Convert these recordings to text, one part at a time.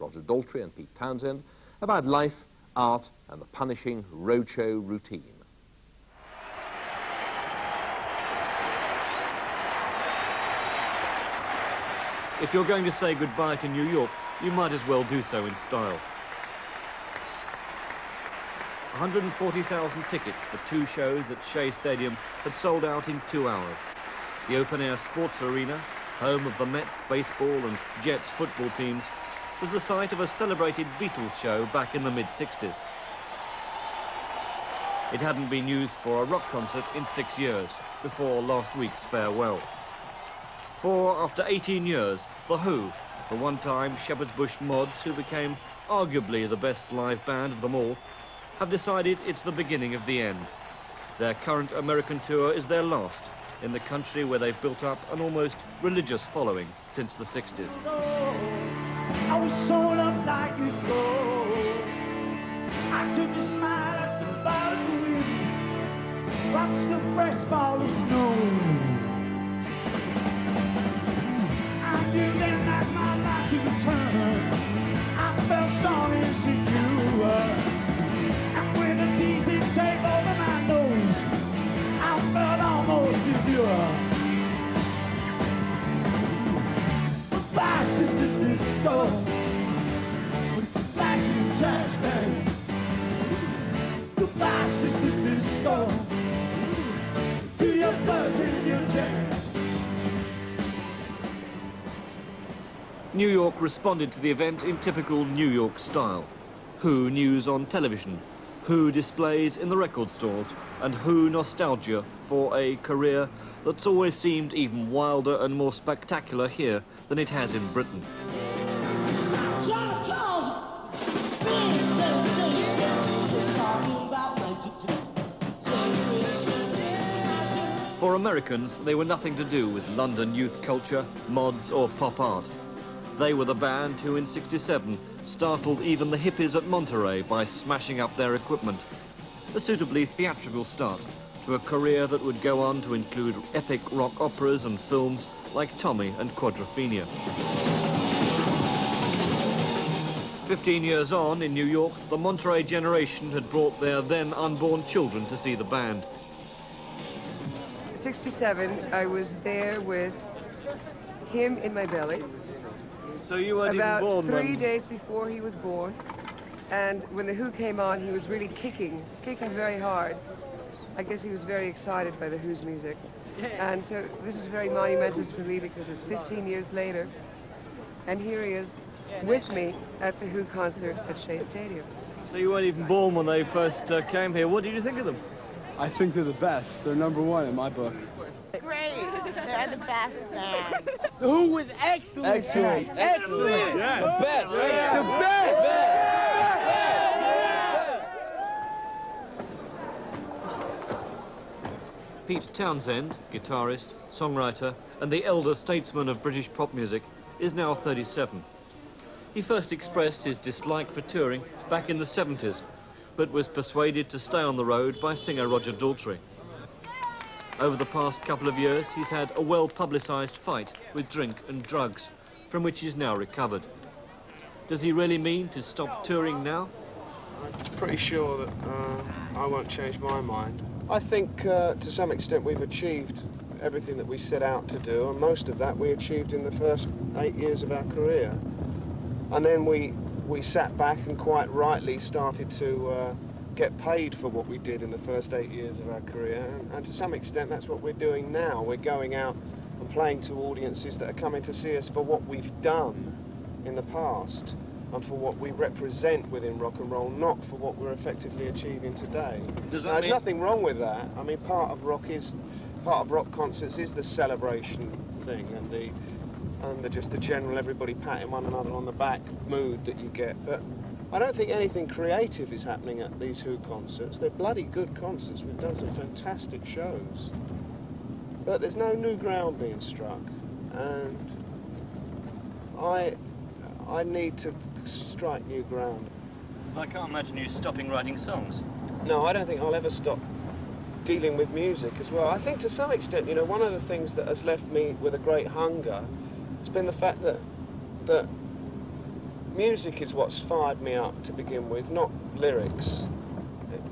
Roger Daltrey and Pete Townsend, about life, art and the punishing roadshow routine. If you're going to say goodbye to New York, you might as well do so in style. 140,000 tickets for 2 shows at Shea Stadium had sold out in 2 hours. The open-air sports arena, home of the Mets baseball and Jets football teams, was the site of a celebrated Beatles show back in the mid-60s. It hadn't been used for a rock concert in 6 years, before last week's farewell. For after 18 years, The Who, the one-time Shepherd's Bush mods who became arguably the best live band of them all, have decided it's the beginning of the end. Their current American tour is their last, in the country where they've built up an almost religious following since the 60s. I was sewn up like a gold. I took a smile at the bottom of the wind, drops the fresh fall of snow. I knew then that my life took a turn. I felt strong and secure. And when the diesel tape over my nose, I felt almost impure. Goodbye, sister disco, with the flashing trash bags. Goodbye, sister disco, to your birds and your jazz. New York responded to the event in typical New York style. Who news on television, Who displays in the record stores, and Who nostalgia for a career that's always seemed even wilder and more spectacular here than it has in Britain. For Americans, they were nothing to do with London youth culture, mods or pop art. They were the band who in '67 startled even the hippies at Monterey by smashing up their equipment. A suitably theatrical start to a career that would go on to include epic rock operas and films like Tommy and Quadrophenia. 15 years on in New York, the Monterey generation had brought their then unborn children to see the band. '67, I was there with him in my belly. So you weren't even born about 3 when... days before he was born, and when the Who came on, he was really kicking very hard. I guess he was very excited by the Who's music, and so this is very monumentous for me because it's 15 years later, and here he is with me at the Who concert at Shea Stadium. So you weren't even born when they first came here. What did you think of them? I think they're the best. They're #1 in my book. Great. They're the best band. The Who was excellent. Excellent. Excellent. Yeah. The best. Yeah. The best. Pete Townsend, guitarist, songwriter, and the elder statesman of British pop music, is now 37. He first expressed his dislike for touring back in the 70s, but was persuaded to stay on the road by singer Roger Daltrey. Over the past couple of years, he's had a well-publicised fight with drink and drugs, from which he's now recovered. Does he really mean to stop touring now? I'm pretty sure that I won't change my mind. I think to some extent we've achieved everything that we set out to do, and most of that we achieved in the first 8 years of our career. And then we sat back and quite rightly started to get paid for what we did in the first 8 years of our career, and to some extent that's what we're doing now. We're going out and playing to audiences that are coming to see us for what we've done in the past and for what we represent within rock and roll, not for what we're effectively achieving today. There's nothing wrong with that. I mean, part of rock concerts is the celebration thing and just the general everybody patting one another on the back mood that you get. But I don't think anything creative is happening at these Who concerts. They're bloody good concerts. We've done some fantastic shows. But there's no new ground being struck. And I need to strike new ground. I can't imagine you stopping writing songs. No, I don't think I'll ever stop dealing with music as well. I think to some extent, you know, one of the things that has left me with a great hunger has been the fact that music is what's fired me up to begin with, not lyrics.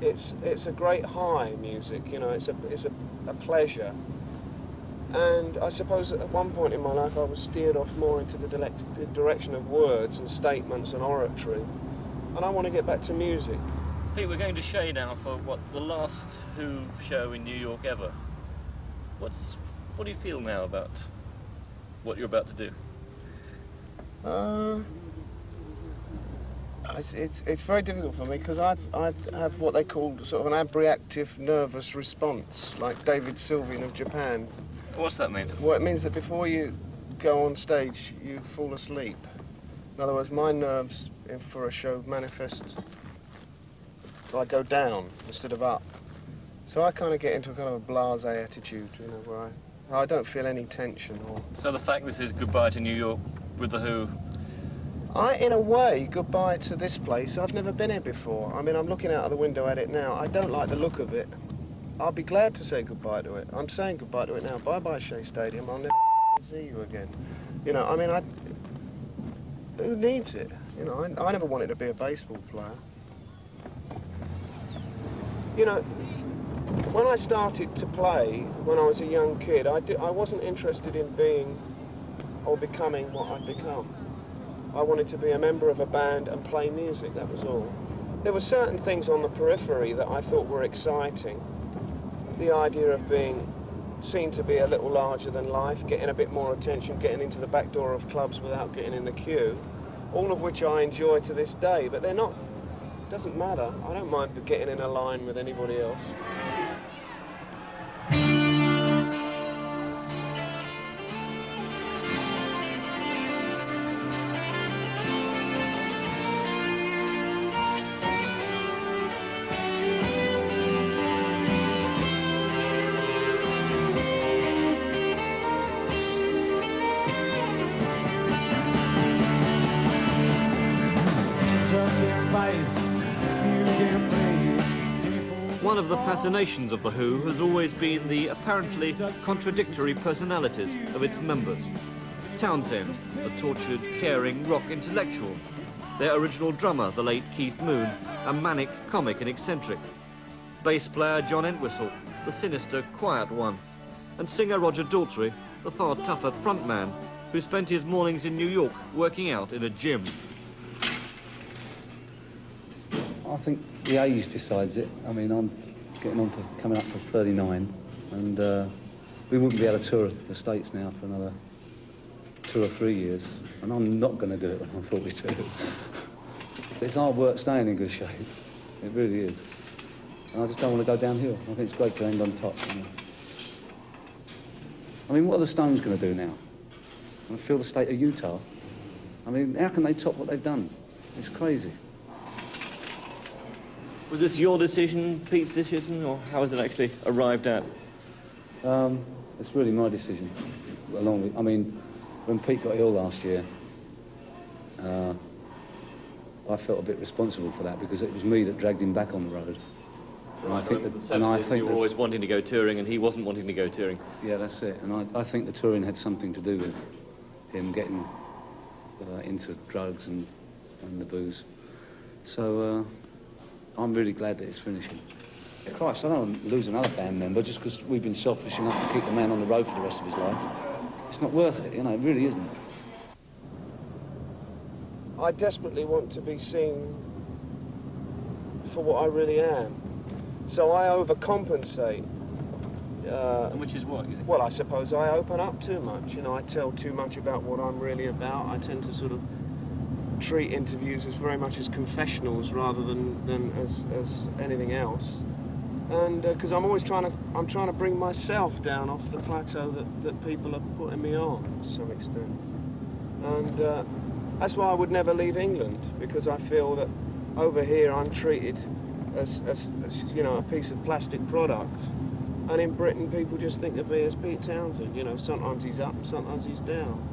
It's a great high, music, you know, it's a pleasure. And I suppose at one point in my life I was steered off more into the direction of words and statements and oratory. And I want to get back to music. Pete, we're going to Shea now for what, the last Who show in New York ever. What do you feel now about what you're about to do? It's very difficult for me because I have what they call sort of an abreactive nervous response, like David Sylvian of Japan. What's that mean? Well, it means that before you go on stage, you fall asleep. In other words, my nerves for a show manifest, I go down instead of up. So I kind of get into a kind of a blasé attitude, you know, where I don't feel any tension. So the fact this is goodbye to New York with the Who? In a way, goodbye to this place. I've never been here before. I mean, I'm looking out of the window at it now. I don't like the look of it. I'll be glad to say goodbye to it. I'm saying goodbye to it now. Bye-bye, Shea Stadium. I'll never see you again. You know, I mean, who needs it? You know, I never wanted to be a baseball player. You know, when I started to play, when I was a young kid, I wasn't interested in being or becoming what I'd become. I wanted to be a member of a band and play music, that was all. There were certain things on the periphery that I thought were exciting. The idea of being seen to be a little larger than life, getting a bit more attention, getting into the back door of clubs without getting in the queue, all of which I enjoy to this day, but they're not, it doesn't matter. I don't mind getting in a line with anybody else. One of the fascinations of the Who has always been the apparently contradictory personalities of its members. Townsend, a tortured, caring rock intellectual. Their original drummer, the late Keith Moon, a manic comic and eccentric. Bass player John Entwistle, the sinister, quiet one. And singer Roger Daltrey, the far tougher frontman, who spent his mornings in New York working out in a gym. I think the age decides it. I mean, I'm getting on for coming up for 39, and we wouldn't be able to tour the States now for another 2 or 3 years, and I'm not going to do it when I'm 42. It's hard work staying in good shape. It really is. And I just don't want to go downhill. I think it's great to end on top. You know? I mean, what are the Stones going to do now? And feel the state of Utah? I mean, how can they top what they've done? It's crazy. Was this your decision, Pete's decision, or how was it actually arrived at? It's really my decision. Along with, I mean, when Pete got ill last year, I felt a bit responsible for that because it was me that dragged him back on the road. And I think that, you were always wanting to go touring, and he wasn't wanting to go touring. Yeah, that's it. And I think the touring had something to do with him getting into drugs and the booze. So. I'm really glad that it's finishing. Christ, I don't want to lose another band member just because we've been selfish enough to keep the man on the road for the rest of his life. It's not worth it, you know, it really isn't. I desperately want to be seen for what I really am. So I overcompensate. And which is what, you think? Well, I suppose I open up too much. You know, I tell too much about what I'm really about. I tend to sort of treat interviews as very much as confessionals rather than as anything else, and because I'm always trying to bring myself down off the plateau that people are putting me on to some extent, and that's why I would never leave England, because I feel that over here I'm treated as you know, a piece of plastic product, and in Britain people just think of me as Pete Townsend. You know, sometimes he's up and sometimes he's down.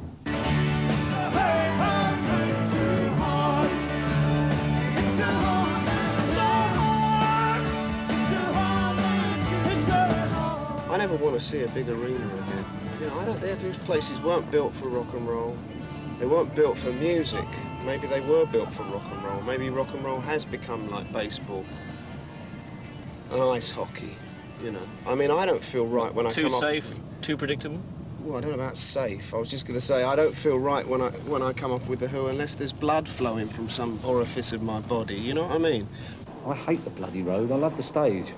I never want to see a big arena again. You know, these places weren't built for rock and roll. They weren't built for music. maybe they were built for rock and roll. Maybe rock and roll has become like baseball and ice hockey, you know. I mean, I don't feel right when I come off... Too safe, too predictable? Well, I don't know about safe. I was just going to say, I don't feel right when I come up with The Who unless there's blood flowing from some orifice of my body, you know what I mean? I hate the bloody road. I love the stage.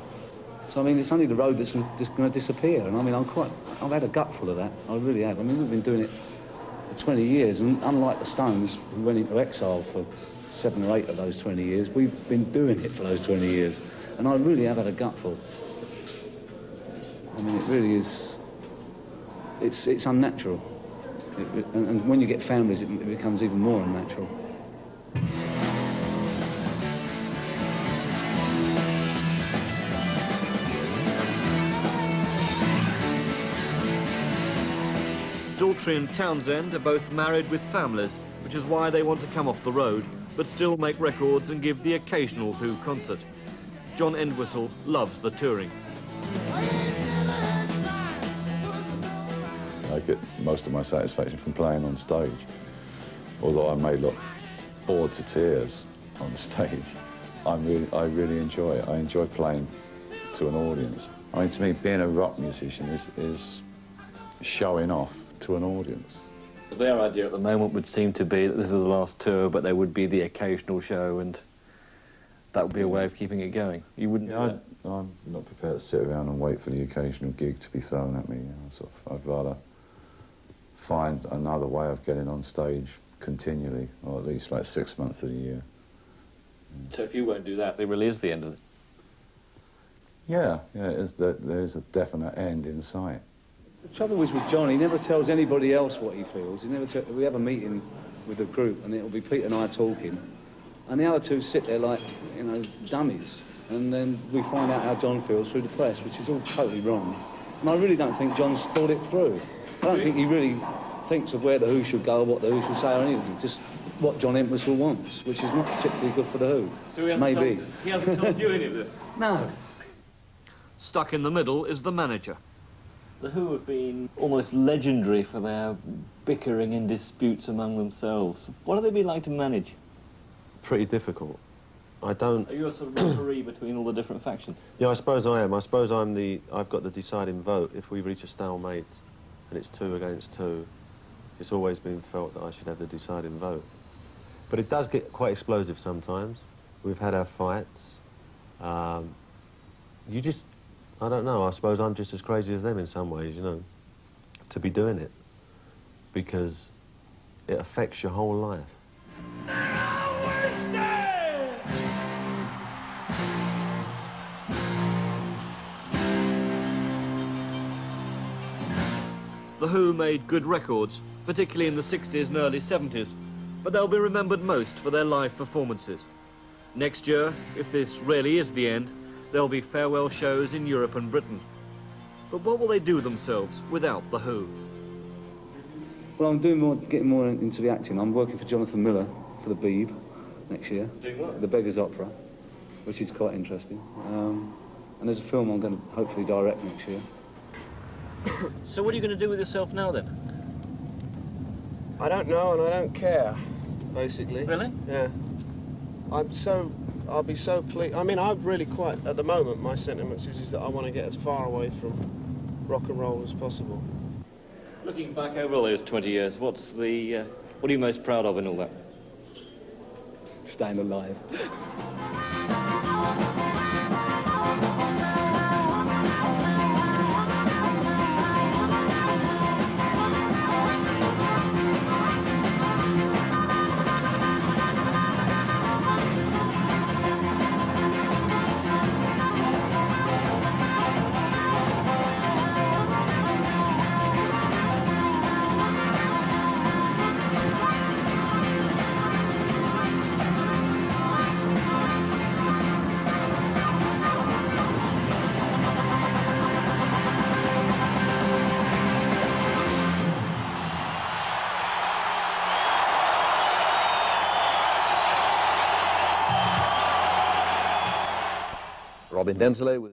So, I mean, it's only the road that's just going to disappear. And, I mean, I've had a gutful of that. I really have. I mean, we've been doing it for 20 years, and unlike the Stones, who went into exile for 7 or 8 of those 20 years, we've been doing it for those 20 years. And I really have had a gutful. I mean, it really is... It's unnatural. And when you get families, it becomes even more unnatural. Daltrey and Townsend are both married with families, which is why they want to come off the road, but still make records and give the occasional Who concert. John Entwistle loves the touring. I get most of my satisfaction from playing on stage. Although I may look bored to tears on stage, I really enjoy it. I enjoy playing to an audience. I mean, to me, being a rock musician is showing off to an audience. Their idea at the moment would seem to be that this is the last tour, but there would be the occasional show, and that would be a way of keeping it going. You wouldn't... Yeah, I'm not prepared to sit around and wait for the occasional gig to be thrown at me. You know, I'd rather find another way of getting on stage continually, or at least like 6 months of the year. So if you won't do that, there really is the end of it? Yeah, there is a definite end in sight. The trouble is with John, he never tells anybody else what he feels. We have a meeting with the group, and it'll be Pete and I talking, and the other two sit there like, you know, dummies. And then we find out how John feels through the press, which is all totally wrong. And I really don't think John's thought it through. I don't think he really thinks of where the Who should go, what the Who should say, or anything. Just what John Entwistle wants, which is not particularly good for the Who. So he hasn't told you any of this? No. Stuck in the middle is the manager. The Who have been almost legendary for their bickering and disputes among themselves. What have they been like to manage? Pretty difficult. I don't... Are you a sort of referee between all the different factions? Yeah, I suppose I am. I suppose I've got the deciding vote. If we reach a stalemate and it's 2 against 2, it's always been felt that I should have the deciding vote. But it does get quite explosive sometimes. We've had our fights. I don't know, I suppose I'm just as crazy as them in some ways, you know, to be doing it, because it affects your whole life. The Who made good records, particularly in the 60s and early 70s, but they'll be remembered most for their live performances. Next year, if this really is the end, there'll be farewell shows in Europe and Britain. But what will they do themselves without The Who? Well, I'm getting more into the acting. I'm working for Jonathan Miller for the Beeb next year. Doing what? The Beggars Opera, which is quite interesting. And there's a film I'm going to hopefully direct next year. So what are you going to do with yourself now, then? I don't know, and I don't care, basically. Really? Yeah. I'll be so pleased. I mean, I've really quite, at the moment, my sentiments is that I want to get as far away from rock and roll as possible. Looking back over all those 20 years, what are you most proud of in all that? Staying alive. Robin Densole with